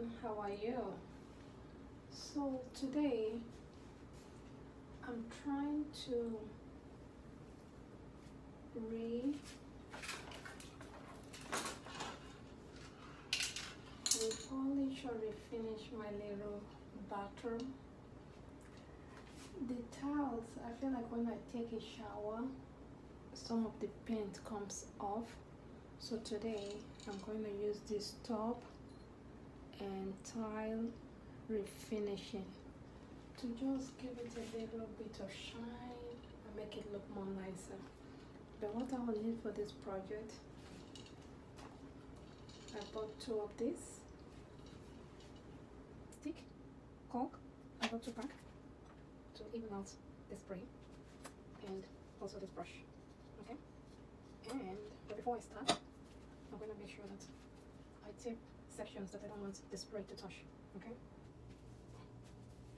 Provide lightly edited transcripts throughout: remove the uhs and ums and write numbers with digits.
everyone, how are you? So today I'm trying to polish or refinish my little bathroom. The tiles, I feel like when I take a shower some of the paint comes off, so today I'm going to use this top and tile refinishing to just give it a little bit of shine and make it look more nicer. But what I will need for this project, I bought 2 of these stick cork. I got 2 pack to even out the spray and also this brush. Okay, but before I start, I'm going to make sure that I tip sections that I don't want the spray to touch. Okay,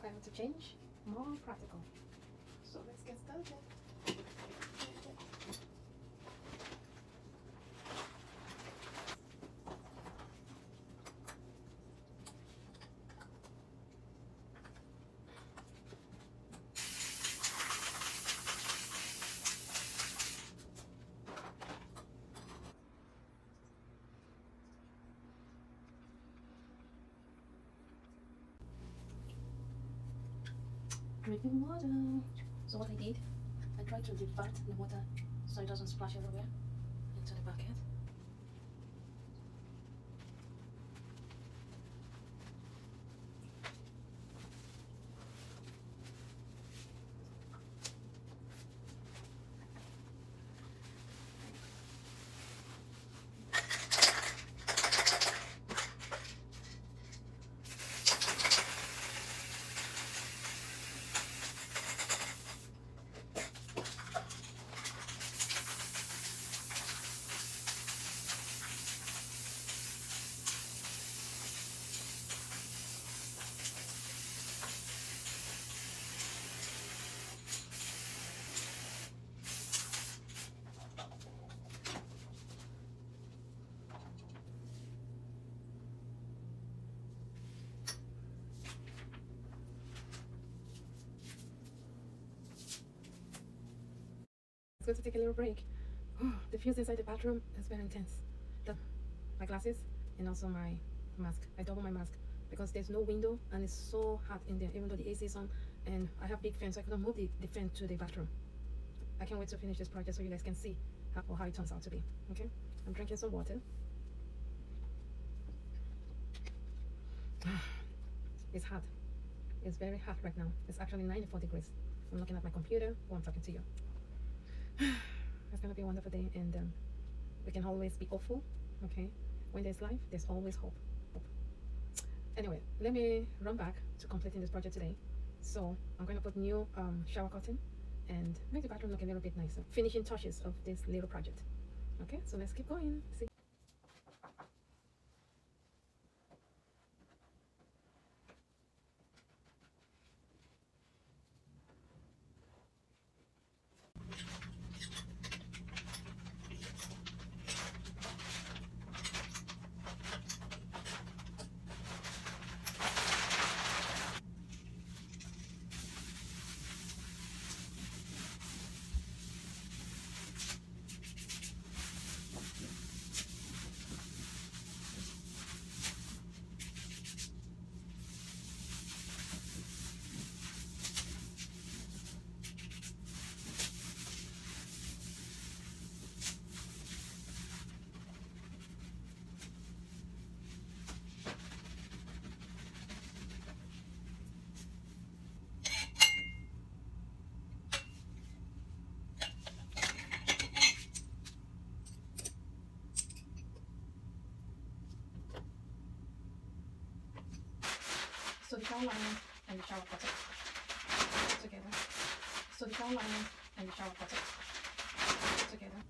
I have to change more practical, so let's get started. Drinking water. So what I did, I tried to divert the water so it doesn't splash everywhere into the bucket. It's going to take a little break. The fuse inside the bathroom is very intense. My glasses and also my mask. I double my mask because there's no window and it's so hot in there, even though the AC is on, and I have big fan, so I couldn't move the fan to the bathroom. I can't wait to finish this project so you guys can see how it turns out to be. Okay, I'm drinking some water. It's hot. It's very hot right now. It's actually 94 degrees. I'm looking at my computer while I'm talking to you. It's gonna be a wonderful day, and we can always be hopeful. Okay, when there's life, there's always hope. Anyway, let me run back to completing this project today. So I'm going to put new shower curtain and make the bathroom look a little bit nicer. Finishing touches of this little project. Okay, so let's keep going. See. So the shower liner and the shower curtain together. So the shower liner and the shower curtain together.